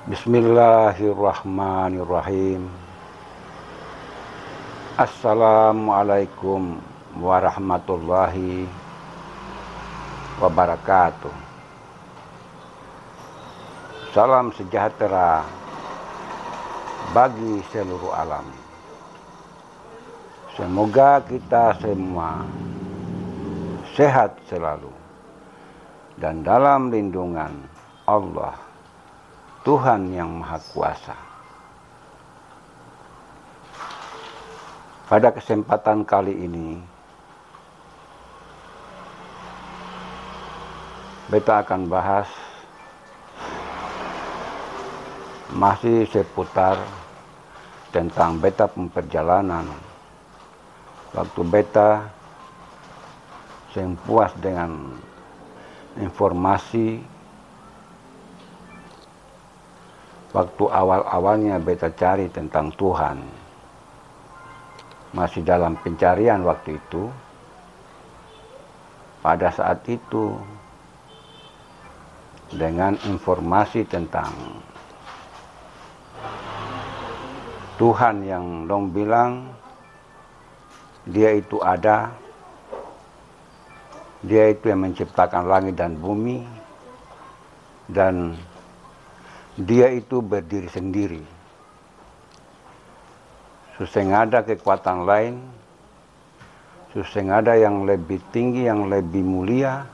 Bismillahirrahmanirrahim. Assalamualaikum warahmatullahi wabarakatuh. Salam sejahtera bagi seluruh alam. Semoga kita semua sehat selalu dan dalam lindungan Allah, Tuhan yang Maha Kuasa. Pada kesempatan kali ini, beta akan bahas masih seputar tentang beta perjalanan waktu beta puas dengan informasi waktu awal-awalnya beta cari tentang Tuhan. Masih dalam pencarian waktu itu. Pada saat itu, dengan informasi tentang Tuhan yang dong bilang Dia itu ada, Dia itu yang menciptakan langit dan bumi, dan Dia itu berdiri sendiri. Suseng ada kekuatan lain, suseng ada yang lebih tinggi, yang lebih mulia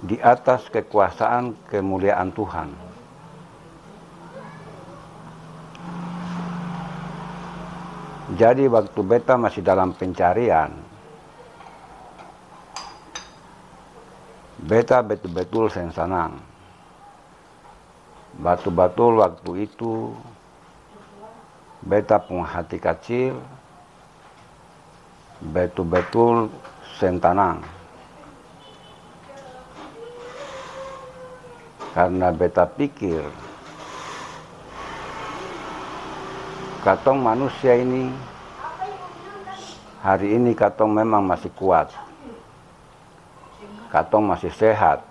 di atas kekuasaan kemuliaan Tuhan. Jadi waktu beta masih dalam pencarian, beta betul-betul senang. Betul-betul waktu itu beta punya hati kecil, betul-betul sentanang. Karena beta pikir katong manusia ini hari ini katong memang masih kuat, katong masih sehat,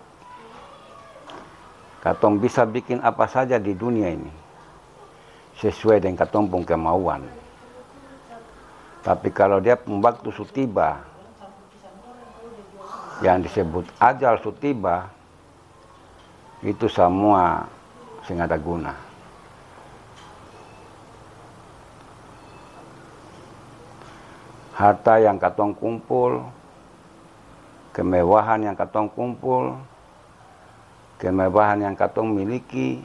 katong bisa bikin apa saja di dunia ini sesuai dengan katong pun kemauan. Tapi kalau dia pun waktu sutiba, yang disebut ajal sutiba, itu semua sing ada guna. Harta yang katong kumpul, kemewahan yang katong kumpul, kemewahan yang katong miliki,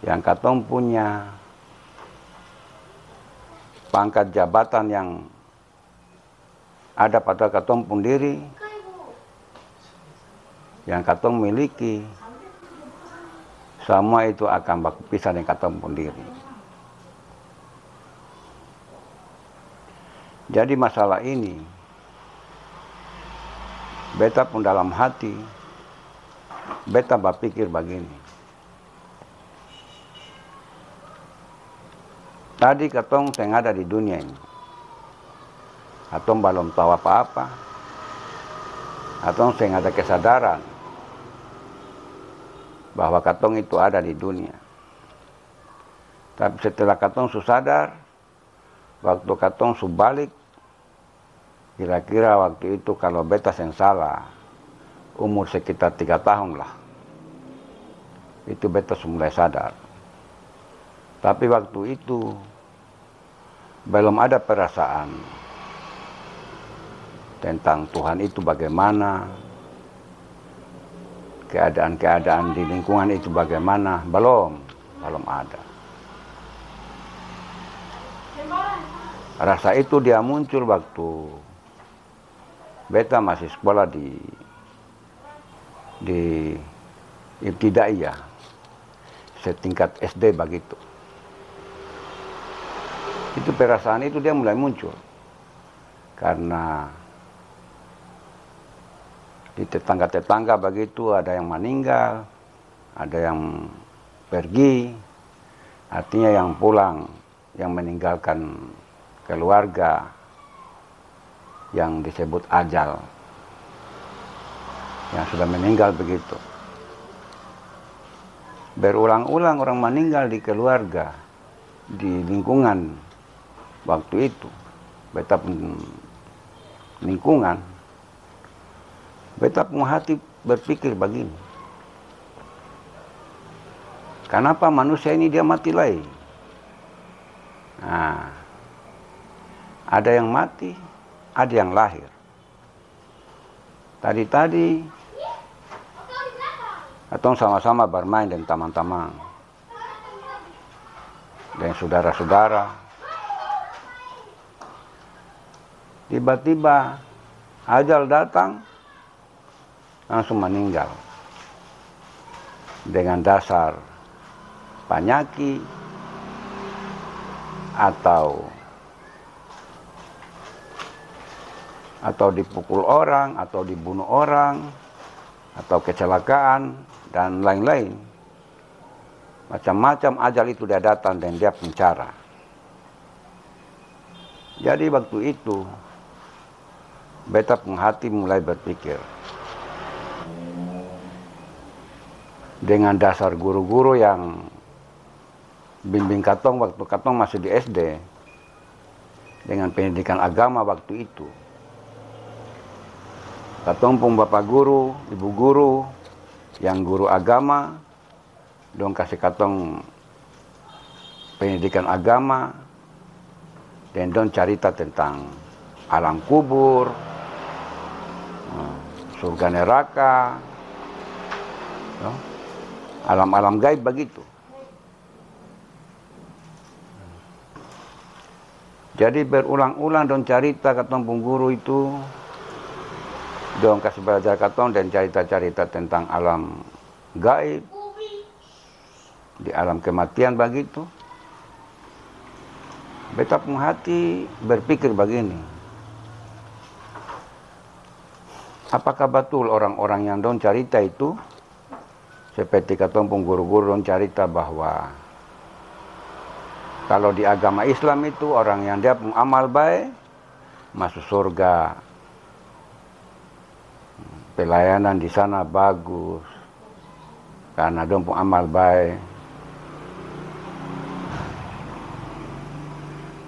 yang katong punya, pangkat jabatan yang ada pada katong pun diri, yang katong miliki, semua itu akan berpisah dengan katong pun diri. Jadi masalah ini, beta pun dalam hati, beta berpikir begini. Tadi katong yang ada di dunia ini, katong belum tahu apa-apa, katong yang ada kesadaran bahwa katong itu ada di dunia. Tapi setelah katong sadar, waktu katong balik, kira-kira waktu itu kalau beta yang salah, umur sekitar 3 tahun lah. Itu beta mulai sadar. Tapi waktu itu belum ada perasaan tentang Tuhan itu bagaimana, keadaan-keadaan di lingkungan itu bagaimana, belum ada. Rasa itu dia muncul waktu beta masih sekolah di ibtidaiyah, setingkat SD begitu. Itu perasaan itu dia mulai muncul. Karena di tetangga-tetangga begitu ada yang meninggal, ada yang pergi, artinya yang pulang, yang meninggalkan keluarga, yang disebut ajal, yang sudah meninggal begitu. berulang-ulang orang meninggal di keluarga, di lingkungan waktu itu. Beta pun lingkungan, beta pun hati berpikir begini, kenapa manusia ini dia mati lagi? Nah, ada yang mati, ada yang lahir. Tadi atau sama-sama bermain dengan teman-teman, dengan saudara-saudara. Tiba-tiba ajal datang, langsung meninggal. Dengan dasar penyakit atau dipukul orang, atau dibunuh orang, atau kecelakaan, dan lain-lain. Macam-macam ajal itu dia datang dan dia pencara. Jadi waktu itu, beta pun hati mulai berpikir. Dengan dasar guru-guru yang bimbing katong waktu katong masih di SD, dengan pendidikan agama waktu itu. Katong pun bapak guru, ibu guru, yang guru agama, dong kasih katong pendidikan agama, dan dong cerita tentang alam kubur, surga neraka, alam-alam gaib begitu. Jadi berulang-ulang dong cerita katong pun guru itu, dong kasih belajar katong dan cerita-cerita tentang alam gaib, di alam kematian begitu. Beta pun hati berpikir begini, apakah betul orang-orang yang dong cerita itu, seperti katong pun guru-guru dong cerita bahwa kalau di agama Islam itu orang yang dia pun amal baik masuk surga, pelayanan di sana bagus karena dong pun amal baik.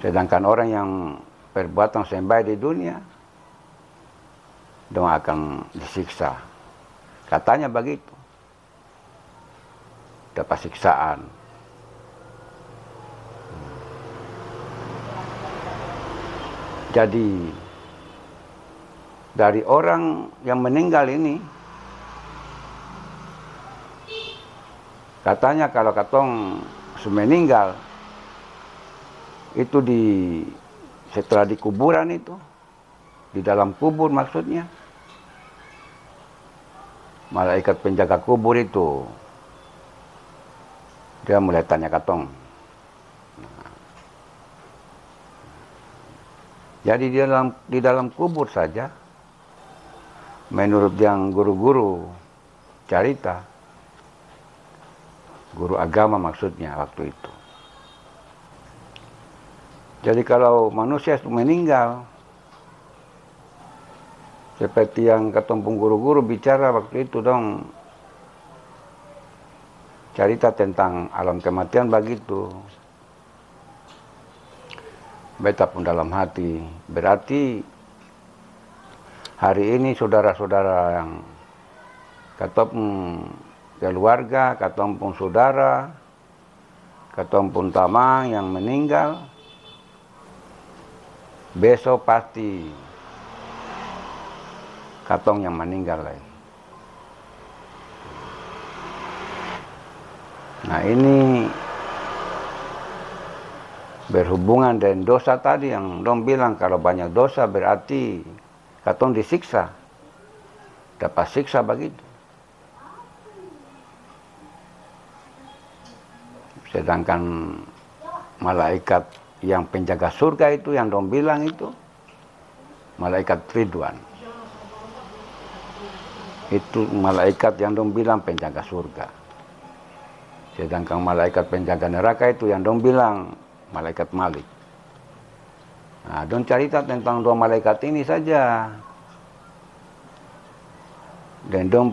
Sedangkan orang yang perbuatan sembahyang di dunia, dong akan disiksa. Katanya begitu. Dapat siksaan. Jadi, dari orang yang meninggal ini, katanya kalau katong meninggal, itu setelah di kuburan itu, di dalam kubur maksudnya, malaikat penjaga kubur itu, dia mulai tanya katong. Jadi di dalam kubur saja, menurut yang guru-guru cerita, guru agama maksudnya waktu itu. Jadi kalau manusia itu meninggal, seperti yang ketumpung guru-guru bicara waktu itu dong, cerita tentang alam kematian begitu. Beta pun dalam hati, berarti hari ini saudara-saudara yang ketumpung keluarga, ketumpung saudara, ketumpung teman yang meninggal, besok pasti katong yang meninggal lagi. Nah ini berhubungan dengan dosa tadi yang dong bilang kalau banyak dosa berarti katong disiksa, dapat siksa begitu. Sedangkan malaikat yang penjaga surga itu yang dong bilang itu malaikat Ridwan. Itu malaikat yang dong bilang penjaga surga. Sedangkan malaikat penjaga neraka itu yang dong bilang malaikat Malik. Nah, dong cerita tentang dua malaikat ini saja. Dan dong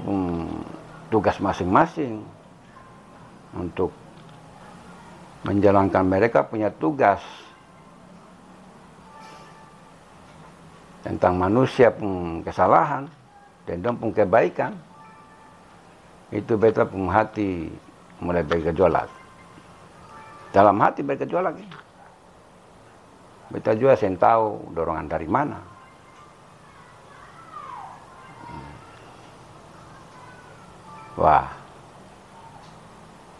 tugas masing-masing. untuk menjalankan mereka punya tugas tentang manusia pun kesalahan dan dong pun kebaikan. Itu beta pun hati mulai bergejolak. Dalam hati bergejolak. Beta juga sen tahu dorongan dari mana. Wah,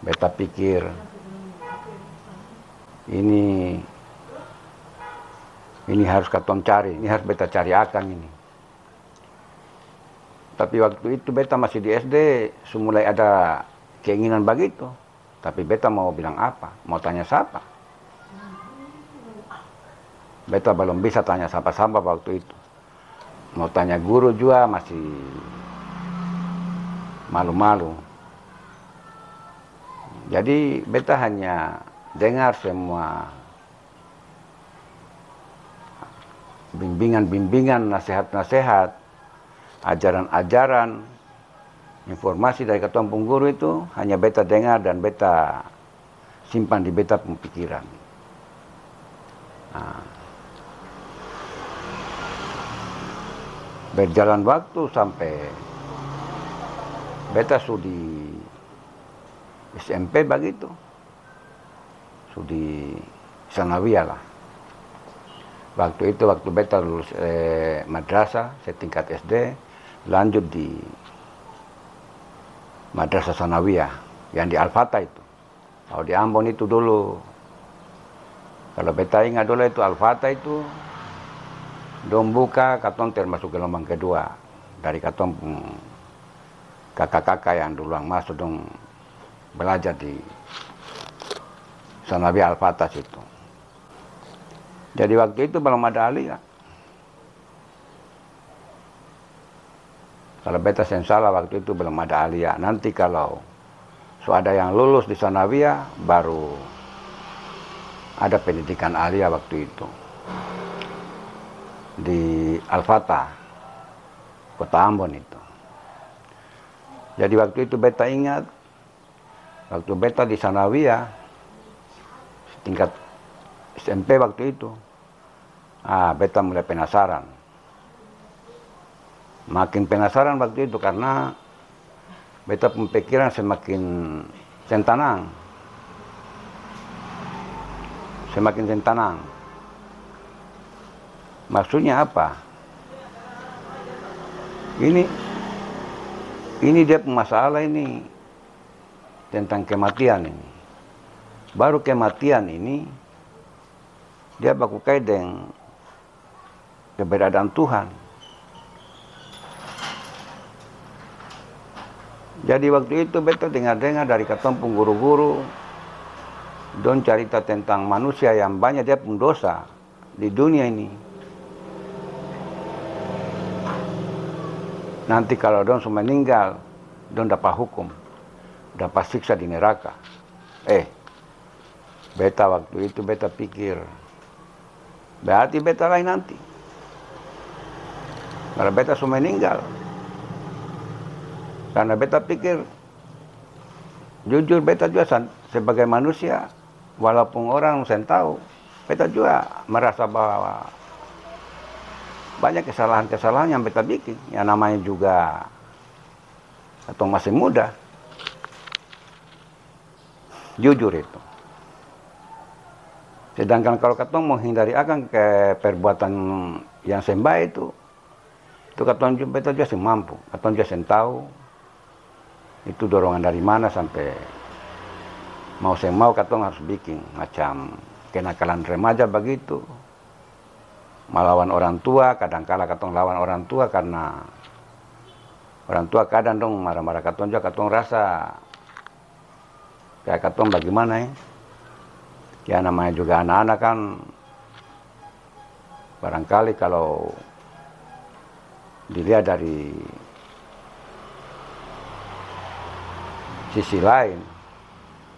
beta pikir ini harus katong cari, ini harus beta cari akan ini. Tapi waktu itu beta masih di SD, mulai ada keinginan begitu. Tapi beta mau bilang apa? Mau tanya siapa? Beta belum bisa tanya siapa-siapa waktu itu. Mau tanya guru juga masih malu-malu. Jadi beta hanya dengar semua bimbingan-bimbingan, nasihat-nasihat, ajaran-ajaran, informasi dari ketua guru itu hanya beta dengar dan beta simpan di beta pemikiran. Nah, berjalan waktu sampai beta sudi SMP begitu, sudi sanawiyah lah. Waktu itu waktu beta lulus madrasah setingkat SD, lanjut di madrasah sanawiyah yang di Al-Fatah itu. Kalau di Ambon itu dulu, kalau beta ingat dulu itu Al-Fatah itu dong buka katong termasuk gelombang kedua dari katong kakak-kakak yang duluan masuk dong belajar di sanawiyah Al-Fatah itu. Jadi waktu itu belum ada aliyah. Kalau beta sen salah waktu itu belum ada aliyah. Nanti kalau ada yang lulus di sanawiyah baru ada pendidikan aliyah waktu itu. Di Al-Fatah, Kota Ambon itu. Jadi waktu itu beta ingat, waktu beta di sanawiyah, tingkat SMP waktu itu, beta mulai penasaran. Makin penasaran waktu itu karena beta pemikiran semakin tenang. Semakin tenang. Maksudnya apa? Ini dia masalah ini tentang kematian ini. Baru kematian ini dia baku kait dengan keberadaan Tuhan. Jadi waktu itu beta dengar-dengar dari katong guru-guru don cerita tentang manusia yang banyak dia pun dosa di dunia ini. Nanti kalau don sudah meninggal, don dapat hukum, dapat siksa di neraka. Beta waktu itu beta pikir, berarti beta lain nanti. Kalau beta sudah meninggal, karena beta pikir, jujur beta juga sebagai manusia, walaupun orang sen tahu, beta juga merasa bahwa banyak kesalahan-kesalahan yang beta bikin. Yang namanya juga atau masih muda. Jujur itu. Sedangkan kalau katong menghindari akan ke perbuatan yang sembah itu katong beta juga mampu. Katong juga sen tahu itu dorongan dari mana sampai mau katong harus bikin macam kenakalan remaja begitu. Melawan orang tua, kadang-kala katong lawan orang tua karena orang tua kadang dong marah-marah katong juga, katong rasa kayak katong bagaimana ya. Ya namanya juga anak-anak kan barangkali kalau dilihat dari sisi lain,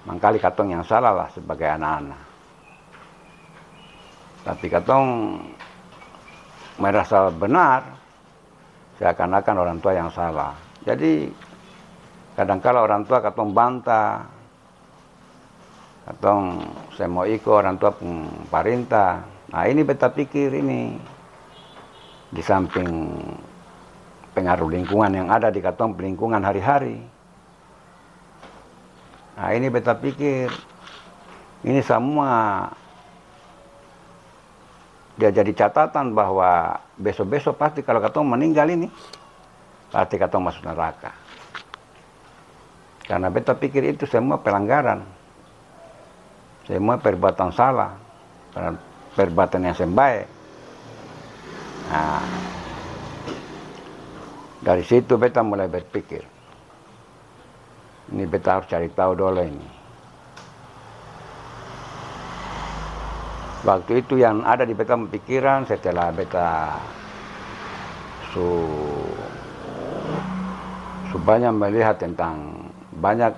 mangkali katong yang salah lah sebagai anak-anak. Tapi katong merasa benar, seakan-akan orang tua yang salah. Jadi kadang-kala orang tua katong bantah, Katong saya mau ikut orang tua pun perintah. Nah ini beta pikir ini di samping pengaruh lingkungan yang ada di katong lingkungan hari-hari. Nah ini beta pikir ini semua dia jadi catatan bahwa besok-besok pasti kalau katong meninggal ini pasti katong masuk neraka. Karena beta pikir itu semua pelanggaran, semua perbuatan salah, perbuatan yang sembae. Nah, dari situ beta mulai berpikir, ini beta harus cari tahu dulu ini. Waktu itu yang ada di beta pikiran setelah beta banyak melihat tentang banyak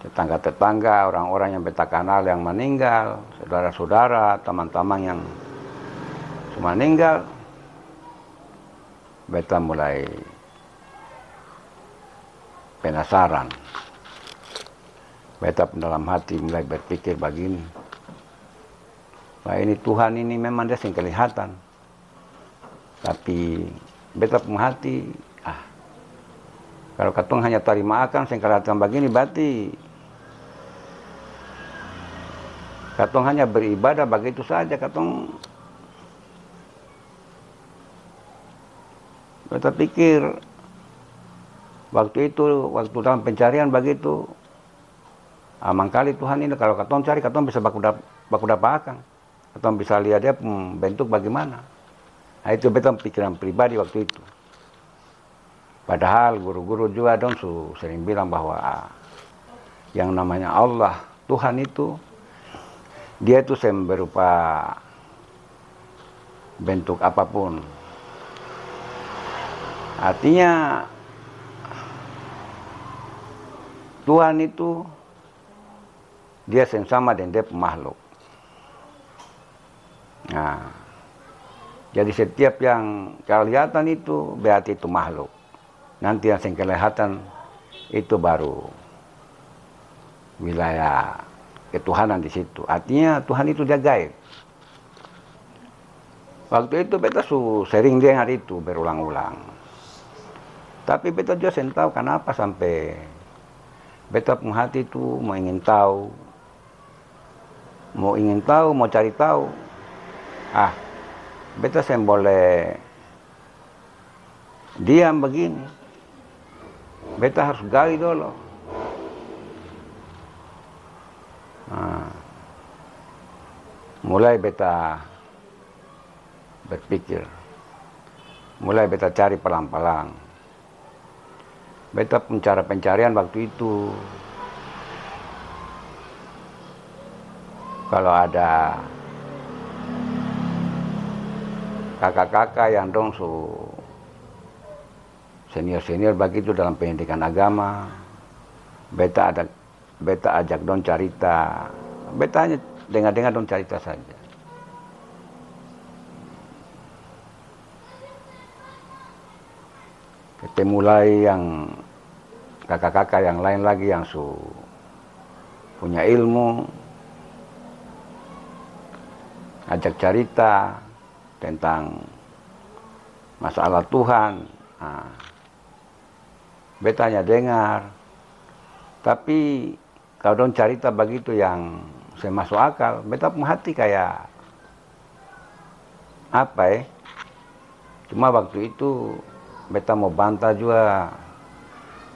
tetangga-tetangga, orang-orang yang beta kenal yang meninggal, saudara-saudara, teman-teman yang meninggal, beta mulai penasaran. Beta dalam hati mulai berpikir begini, wah ini Tuhan ini memang dia sing kelihatan, tapi beta pun hati, kalau katong hanya terima akan sing kelihatan begini, berarti katong hanya beribadah begitu saja. Katong beta pikir waktu itu, waktu dalam pencarian begitu, aman kali Tuhan ini kalau katong cari, katong bisa baku dapat akan, katong bisa lihat dia bentuk bagaimana. Nah itu beta pikiran pribadi waktu itu. Padahal guru-guru juga dong sering bilang bahwa yang namanya Allah, Tuhan itu, dia itu berupa bentuk apapun. Artinya Tuhan itu dia sama dengan dia makhluk. Nah, jadi setiap yang kelihatan itu berarti itu makhluk. Nanti yang kelihatan itu baru wilayah ketuhanan di situ. Artinya Tuhan itu dia gaib. Waktu itu beta sering dengar itu berulang-ulang. Tapi beta juga sen tahu kenapa sampai beta pun hati itu mau ingin tahu, mau cari tahu. Beta sen boleh diam begini. Beta harus gali dulu. Mulai beta berpikir, mulai beta cari pelan-pelan. Beta pun cara pencarian waktu itu, kalau ada kakak-kakak yang dong senior-senior begitu dalam pendidikan agama, beta ajak dong cerita, beta hanya dengar-dengar dong cerita saja. Ketemu mulai yang kakak-kakak yang lain lagi yang punya ilmu, ajak cerita tentang masalah Tuhan. Beta hanya dengar, tapi kalau dong cerita begitu yang saya masuk akal, beta pun hati kayak apa cuma waktu itu beta mau bantah juga,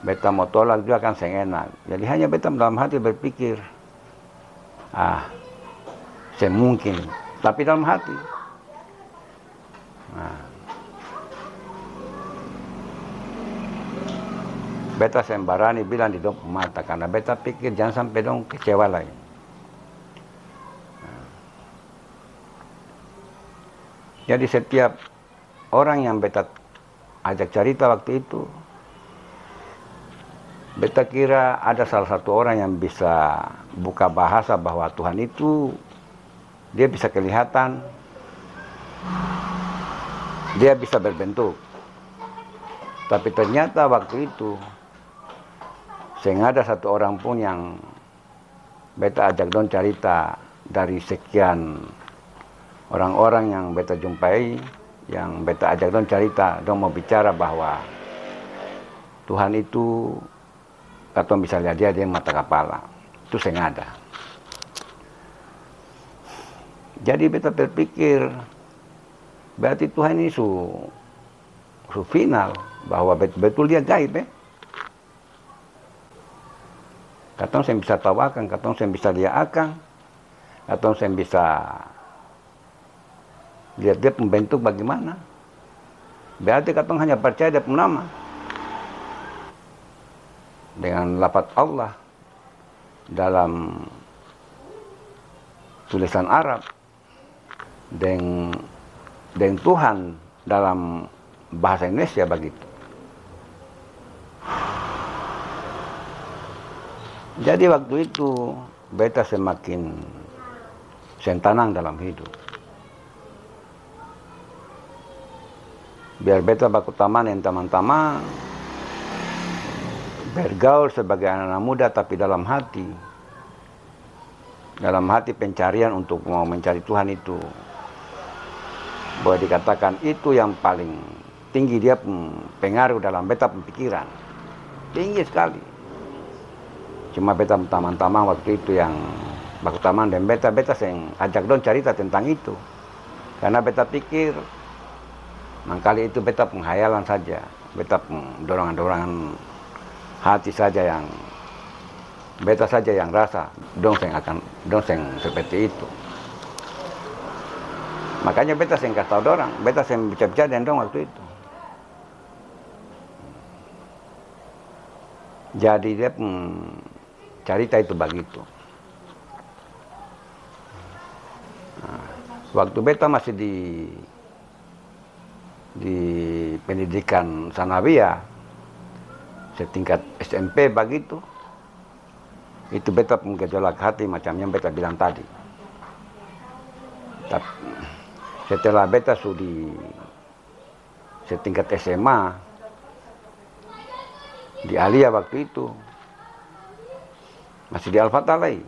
beta mau tolak juga kan saya enak. Jadi hanya beta dalam hati berpikir, semungkin, tapi dalam hati. Beta sembarani bilang di dong mata, karena beta pikir jangan sampai dong kecewa lagi. Jadi setiap orang yang beta ajak cerita waktu itu, beta kira ada salah satu orang yang bisa buka bahasa bahwa Tuhan itu dia bisa kelihatan, dia bisa berbentuk. Tapi ternyata waktu itu sehingga ada satu orang pun yang beta ajak dong cerita dari sekian orang-orang yang beta jumpai, yang beta ajak dong cerita, dong mau bicara bahwa Tuhan itu, katong bisa lihat dia mata kepala, itu sengaja. Jadi beta berpikir, berarti Tuhan ini su final, bahwa betul dia gaib. Katong saya bisa tahu akan, katong saya bisa lihat akan, katong saya bisa lihat dia pembentuk bagaimana. Berarti katong hanya percaya dia nama. Dengan lafaz Allah dalam tulisan Arab, dan Tuhan dalam bahasa Indonesia begitu. Jadi waktu itu beta semakin sentanang dalam hidup. Biar beta baku taman yang teman-teman, bergaul sebagai anak-anak muda, tapi dalam hati pencarian untuk mau mencari Tuhan itu, boleh dikatakan itu yang paling tinggi dia pengaruh dalam beta pemikiran, tinggi sekali. Cuma beta teman-teman waktu itu yang baku taman dan beta seng ajak dong cerita tentang itu, karena beta pikir mangkali itu beta penghayalan saja, beta dorongan-dorongan hati saja, yang beta saja yang rasa dong seng seperti itu. Makanya beta seng kasih tahu dorang, beta seng bicara dengan dong waktu itu. Jadi dia cerita itu begitu. Nah, waktu beta masih di pendidikan sanawiyah setingkat SMP begitu, itu beta gejolak hati macam yang beta bilang tadi. Tapi setelah beta sudah setingkat SMA di Alia waktu itu, masih di Al-Fatah lagi.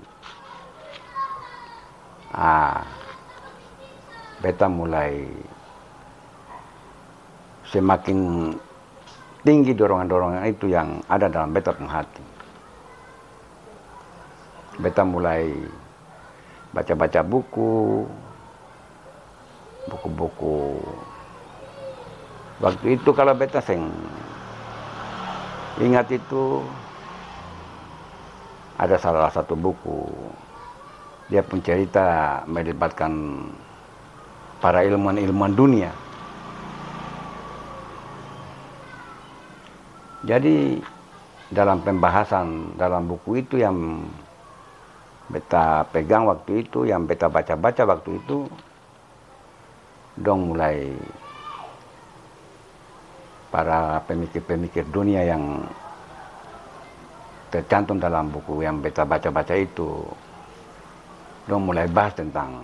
Beta mulai semakin tinggi dorongan-dorongan itu yang ada dalam beta penghati. Beta mulai baca-baca buku. Waktu itu kalau beta seng ingat itu, ada salah satu buku, dia pun cerita melibatkan para ilmuwan dunia. Jadi dalam pembahasan dalam buku itu yang beta pegang waktu itu, yang beta baca-baca waktu itu, dong mulai para pemikir-pemikir dunia yang tercantum dalam buku yang beta baca-baca itu, dong mulai bahas tentang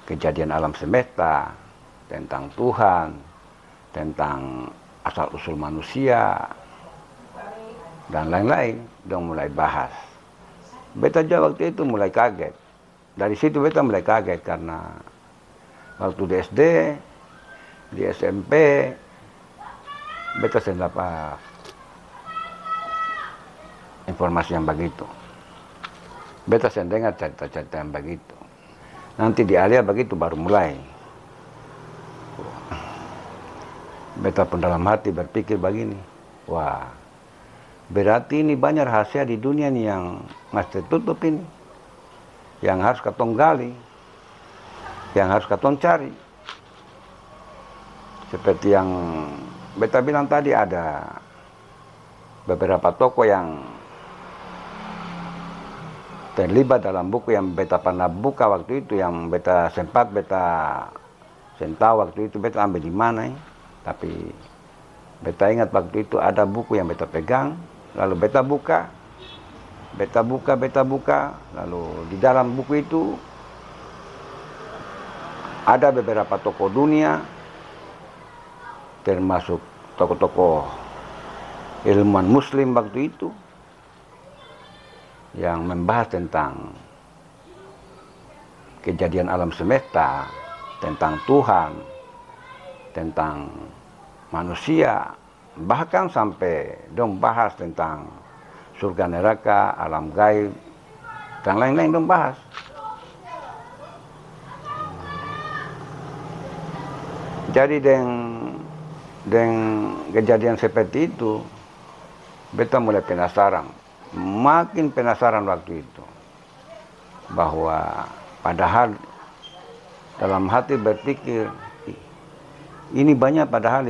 kejadian alam semesta, tentang Tuhan, tentang asal-usul manusia, dan lain-lain, dong mulai bahas. Beta juga waktu itu mulai kaget. Dari situ beta mulai kaget, karena waktu di SD, di SMP, beta sering dapat informasi yang begitu. Beta sering dengar cerita-cerita yang begitu. Nanti di Alia begitu baru mulai. Beta pun dalam hati berpikir begini, wah, berarti ini banyak rahasia di dunia ini yang masih tertutup ini, yang harus katong gali, yang harus katong cari. Seperti yang beta bilang tadi, ada beberapa tokoh yang terlibat dalam buku yang beta pernah buka waktu itu, yang beta sempat tahu waktu itu beta ambil di mana. Tapi beta ingat waktu itu ada buku yang beta pegang, lalu beta buka, lalu di dalam buku itu ada beberapa tokoh dunia, termasuk tokoh-tokoh ilmuwan muslim waktu itu, yang membahas tentang kejadian alam semesta, tentang Tuhan, tentang manusia, bahkan sampai dong bahas tentang surga neraka, alam gaib, dan lain-lain dong bahas. Jadi dengan kejadian seperti itu, beta mulai penasaran, makin penasaran waktu itu, bahwa padahal dalam hati berpikir, ini banyak padahal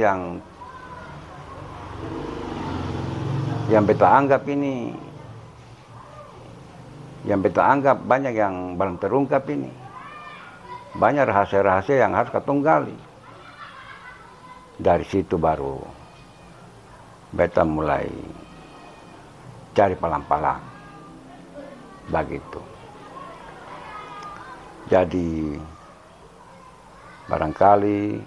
yang beta anggap ini, yang beta anggap banyak yang belum terungkap ini. Banyak rahasia-rahasia yang harus katong gali. Dari situ baru beta mulai cari palang-palang. Begitu. Jadi barangkali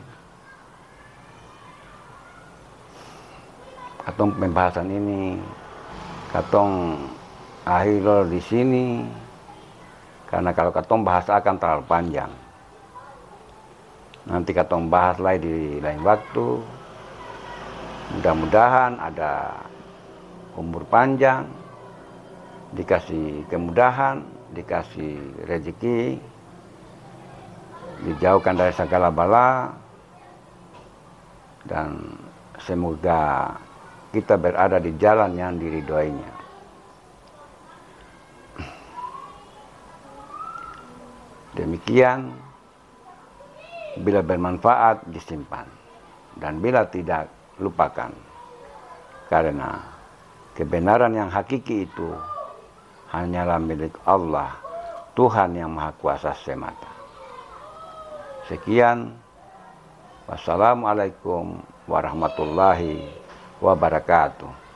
katong pembahasan ini katong akhir di sini, karena kalau katong bahas akan terlalu panjang. Nanti katong bahas lagi di lain waktu. Mudah-mudahan ada umur panjang, dikasih kemudahan, dikasih rezeki, dijauhkan dari segala bala, dan semoga kita berada di jalan yang diridhoinya. Demikian, bila bermanfaat disimpan, dan bila tidak lupakan, karena kebenaran yang hakiki itu hanyalah milik Allah, Tuhan yang Maha Kuasa semata. Sekian, wassalamualaikum warahmatullahi wabarakatuh.